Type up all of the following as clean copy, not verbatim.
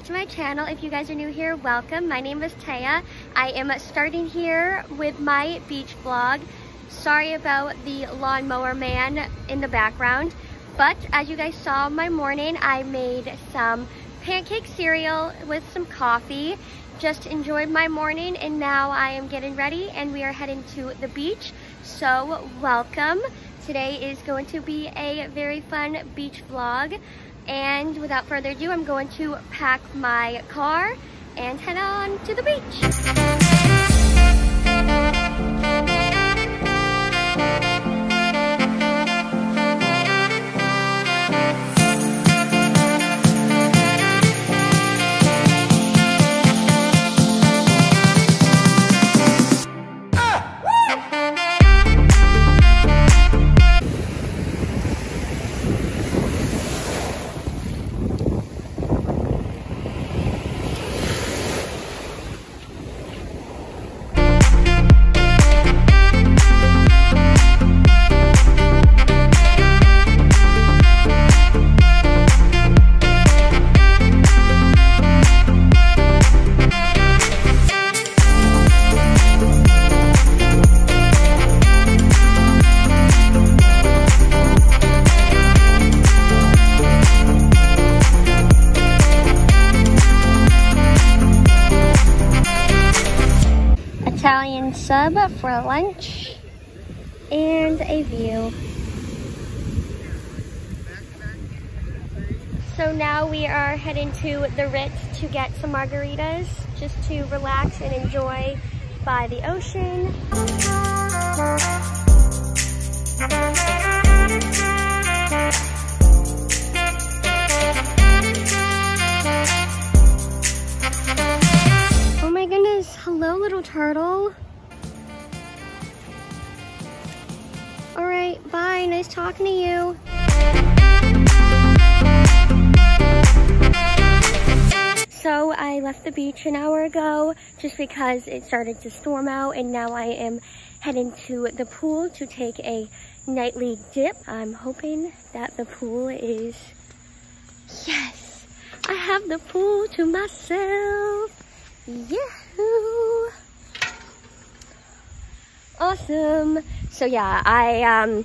to my channel. If you guys are new here, welcome. My name is Taya. I am starting here with my beach vlog. Sorry about the lawnmower man in the background, but as you guys saw my morning, I made some pancake cereal with some coffee. Just enjoyed my morning, and now I am getting ready and we are heading to the beach. So welcome. Today is going to be a very fun beach vlog. And without further ado, I'm going to pack my car and head on to the beach. Italian sub for lunch and a view. So now we are heading to the Ritz to get some margaritas, just to relax and enjoy by the ocean. Oh my goodness, hello little turtle. All right, bye, nice talking to you. So I left the beach an hour ago just because it started to storm out, and now I am heading to the pool to take a nightly dip. I'm hoping that the pool is, yes, I have the pool to myself. Yahoo! Awesome. So yeah, I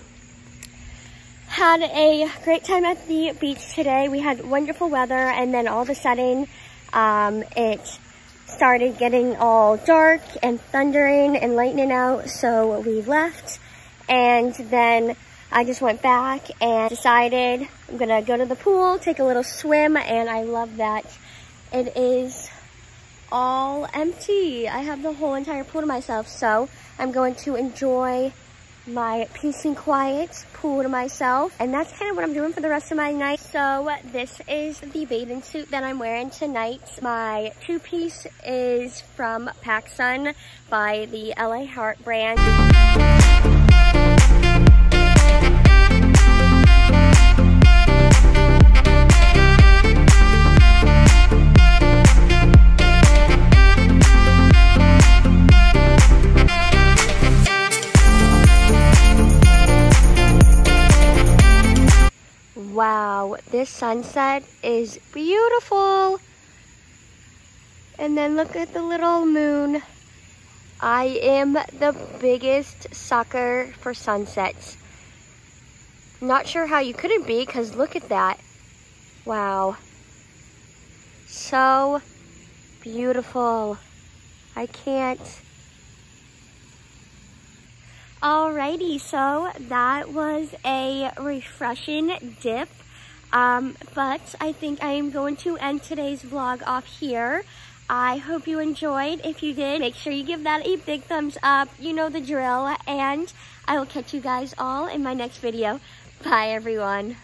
had a great time at the beach today. We had wonderful weather, and then all of a sudden it started getting all dark and thundering and lightning out, so we left, and then I just went back and decided I'm gonna go to the pool, take a little swim, and I love that it is all empty. I have the whole entire pool to myself, so I'm going to enjoy my peace and quiet pool to myself, and that's kind of what I'm doing for the rest of my night. So this is the bathing suit that I'm wearing tonight. My two-piece is from PacSun by the LA Heart brand. Wow, this sunset is beautiful. And then look at the little moon. I am the biggest sucker for sunsets. Not sure how you couldn't be, because look at that. Wow. So beautiful. I can't. Alrighty, so that was a refreshing dip, but I think I am going to end today's vlog off here. I hope you enjoyed. If you did, make sure you give that a big thumbs up. You know the drill, and I will catch you guys all in my next video. Bye, everyone.